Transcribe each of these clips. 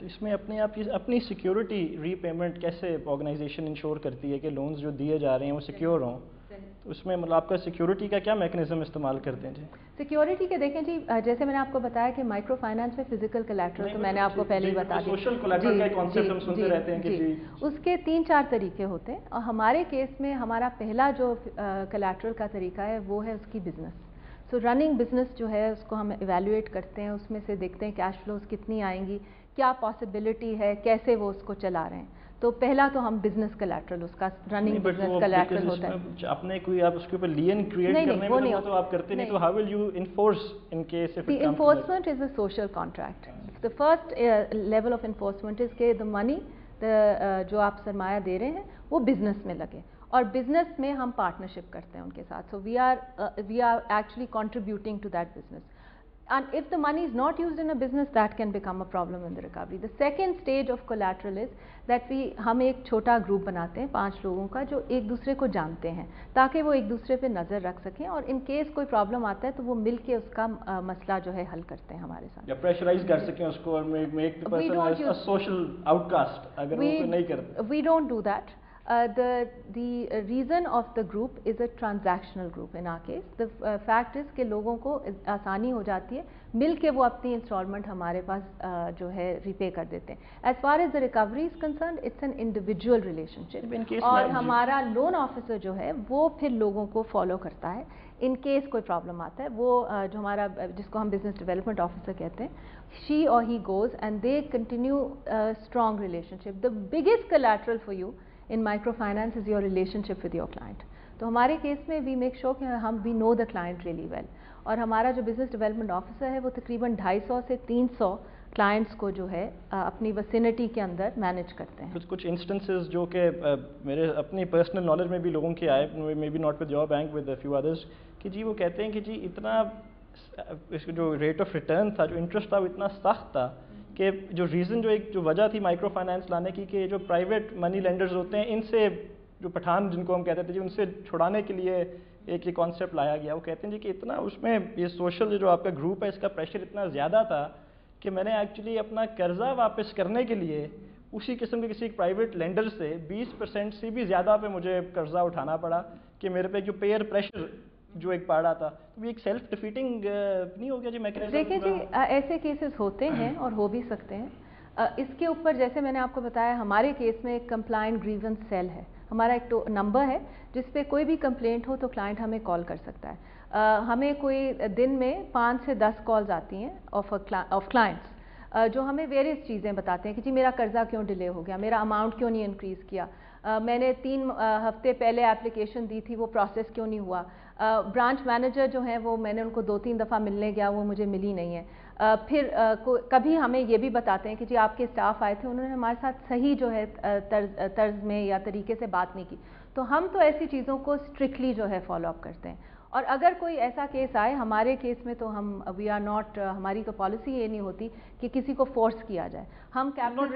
تو اس میں اپنے آپ کی اپنی سیکیورٹی ری پیمنٹ کیسے آرگنائزیشن انشور کرتی ہے کہ لونز جو دیے جا رہے ہیں وہ سیکیور ہوں؟ تو اس میں مطلب آپ کا سیکیورٹی کا کیا میکنزم استعمال کرتے ہیں؟ جی سیکیورٹی کے دیکھیں جی، جیسے میں نے آپ کو بتایا کہ مائکرو فائنانس میں فزیکل کولیٹرل تو میں نے آپ کو پہلے ہی بتا دیا، سوشل کولیٹرل کا کانسیپٹ ہم سنتے رہتے ہیں کہ جی اس کے 3-4 طریقے ہوتے ہیں، اور ہمارے کیس میں ہمارا پہلا جو کولیٹرل کا طریقہ ہے وہ ہے اس کی بزنس۔ سو رننگ بزنس جو ہے اس کو ہم ایویلویٹ کرتے ہیں، اس میں سے دیکھتے ہیں کیش فلوز کتنی آئیں گی، کیا پاسبلٹی ہے، کیسے وہ اس کو چلا رہے ہیں۔ تو پہلا تو ہم بزنس کولیٹرل، اس کا رننگ بزنس کولیٹرل ہوتا ہے۔ اپنے کوئی آپ اس کے اوپر لین کریٹ کرنے میں تو آپ کرتے نہیں، تو how will you enforce in case if it comes? Enforcement is a social contract. the first level of enforcement is کہ the money جو آپ سرمایہ دے رہے ہیں وہ بزنس میں لگے، اور بزنس میں ہم پارٹنرشپ کرتے ہیں ان کے ساتھ. So we are actually contributing to that business. And if the money is not used in a business, that can become a problem in the recovery. The second stage of collateral is that ہم ایک چھوٹا group بناتے ہیں 5 لوگوں کا جو ایک دوسرے کو جانتے ہیں تاکہ وہ ایک دوسرے پہ نظر رکھ سکیں، اور ان کیس کوئی پرابلم آتا ہے تو وہ مل کے اس کا مسئلہ جو ہے حل کرتے ہیں ہمارے ساتھ، یا پریشرائز کر سکیں اس کو اور make the person as a social out cost اگر وہ نہیں کرتے. We don't do that. The reason of the group is a transactional group in our case. The fact is کہ لوگوں کو آسانی ہو جاتی ہے، مل کے وہ اپنی انسٹالمنٹ ہمارے پاس جو ہے ریپے کر دیتے ہیں. As far as the recovery is concerned, it's an individual relationship. اور ہمارا لون آفیسر جو ہے وہ پھر لوگوں کو فالو کرتا ہے ان کیس کوئی پرابلم آتا ہے. وہ جو ہمارا جس کو ہم بزنس ڈیولپمنٹ آفیسر کہتے ہیں، she or he goes and they continue a strong relationship. The biggest collateral for you in microfinance is your relationship with your client. تو ہمارے کیس میں we make sure کہ ہم we know the client really well. اور ہمارا جو business development officer ہے وہ تقریباً 250 سے 300 کلائنٹس کو جو ہے اپنی وسینٹی کے اندر مینیج کرتے ہیں. کچھ انسٹنسز جو کہ میرے اپنی پرسنل نالج میں بھی لوگوں کے آئے، may be not with your bank with few others, کہ جی وہ کہتے ہیں کہ جی اتنا اس جو ریٹ آف ریٹرن تھا، جو انٹرسٹ تھا وہ اتنا سخت تھا کہ جو ریزن جو وجہ تھی مائکرو فائنانس لانے کی، کہ جو پرائیویٹ منی لینڈرز ہوتے ہیں ان سے جو پٹھان جن کو ہم کہتے تھے جی ان سے چھڑانے کے لیے ایک یہ کانسیپٹ لایا گیا. وہ کہتے ہیں جی کہ اتنا اس میں یہ سوشل جو آپ کا گروپ ہے اس کا پریشر اتنا زیادہ تھا کہ میں نے ایکچولی اپنا قرضہ واپس کرنے کے لیے اسی قسم کے کسی ایک پرائیویٹ لینڈر سے 20% سے بھی زیادہ پہ مجھے قرضہ اٹھانا پڑا کہ میرے پہ جو پیئر پریشر جو ایک پڑ رہا تھا. تو یہ ایک سیلف ڈیفیٹنگ نہیں ہو گیا جی میکنزم؟ دیکھیں جی ایسے کیسز ہوتے ہیں اور ہو بھی سکتے ہیں. اس کے اوپر جیسے میں نے آپ کو بتایا ہمارے کیس میں ایک کمپلائنٹ گریونس سیل ہے، ہمارا ایک نمبر ہے جس پہ کوئی بھی کمپلینٹ ہو تو کلائنٹ ہمیں کال کر سکتا ہے. ہمیں کوئی دن میں 5 سے 10 کالز آتی ہیں آف کلائنٹس جو ہمیں ویریس چیزیں بتاتے ہیں کہ جی میرا قرضہ کیوں ڈیلے ہو گیا، میرا اماؤنٹ کیوں نہیں انکریز کیا، میں نے 3 ہفتے پہلے اپلیکیشن دی تھی وہ پروسیس کیوں نہیں ہوا، برانچ مینیجر جو ہیں وہ میں نے ان کو 2-3 دفعہ ملنے گیا وہ مجھے ملی نہیں ہے. پھر کبھی ہمیں یہ بھی بتاتے ہیں کہ جی آپ کے اسٹاف آئے تھے انہوں نے ہمارے ساتھ صحیح جو ہے طرز میں یا طریقے سے بات نہیں کی. تو ہم تو ایسی چیزوں کو اسٹرکٹلی جو ہے فالو اپ کرتے ہیں. اور اگر کوئی ایسا کیس آئے ہمارے کیس میں تو ہم وی آر ناٹ، ہماری تو پالیسی یہ نہیں ہوتی کہ کسی کو فورس کیا جائے. ہم کیپٹل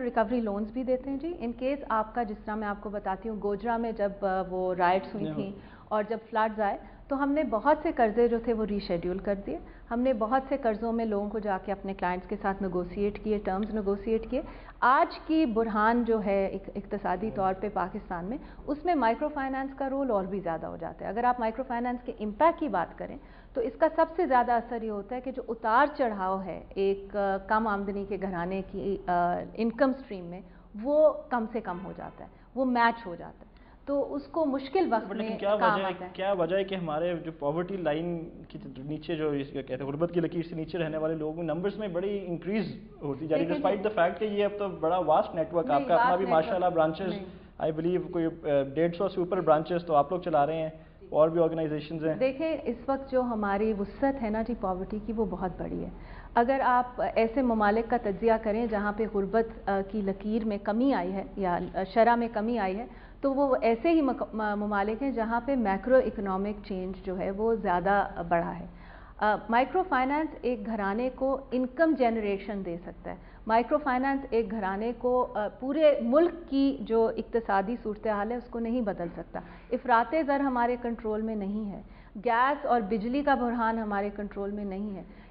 ریکوری لونز بھی دیتے ہیں جی ان کیس آپ کا، جس طرح میں آپ کو بتاتی ہوں گوجرا میں جب وہ رائٹس ہوئی تھیں اور جب فلڈز آئے تو ہم نے بہت سے قرضے جو تھے وہ ری شیڈیول کر دیے. ہم نے بہت سے قرضوں میں لوگوں کو جا کے اپنے کلائنٹس کے ساتھ نیگوشیٹ کیے، ٹرمز نیگوشیٹ کیے. آج کی بحران جو ہے اقتصادی طور پہ پاکستان میں، اس میں مائکرو فائنانس کا رول اور بھی زیادہ ہو جاتا ہے. اگر آپ مائکرو فائنانس کے امپیکٹ کی بات کریں تو اس کا سب سے زیادہ اثر یہ ہوتا ہے کہ جو اتار چڑھاؤ ہے ایک کم آمدنی کے گھرانے کی انکم سٹریم میں، وہ کم سے کم ہو جاتا ہے، وہ میچ ہو جاتا ہے. تو اس کو مشکل وقت میں کام آتا ہے. کیا وجہ ہے کہ ہمارے جو پاورٹی لائن کے نیچے جو کہتے ہیں غربت کی لکیر سے نیچے رہنے والے لوگوں نمبرز میں بڑی انکریز ہوتی جا رہی ہے، ڈسپائٹ دا فیکٹ کہ یہ اب تو بڑا واسٹ نیٹ ورک آپ کا اپنا بھی ماشاءاللہ برانچز آئی بلیو کوئی 150 سے اوپر برانچز تو آپ لوگ چلا رہے ہیں، اور بھی آرگنائزیشنز ہیں. دیکھیں اس وقت جو ہماری وسعت ہے نا جی پاورٹی کی وہ بہت بڑی ہے. اگر آپ ایسے ممالک کا تجزیہ کریں جہاں پہ غربت کی لکیر میں کمی آئی ہے یا شرح میں کمی آئی ہے تو وہ ایسے ہی ممالک ہیں جہاں پہ میکرو اکنامک چینج جو ہے وہ زیادہ بڑھا ہے. مائکرو فائنانس ایک گھرانے کو انکم جنریشن دے سکتا ہے. مائکرو فائنانس ایک گھرانے کو پورے ملک کی جو اقتصادی صورتحال ہے اس کو نہیں بدل سکتا. افراط زر ہمارے کنٹرول میں نہیں ہے، گیس اور بجلی کا بحران ہمارے کنٹرول میں نہیں ہے،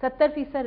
70%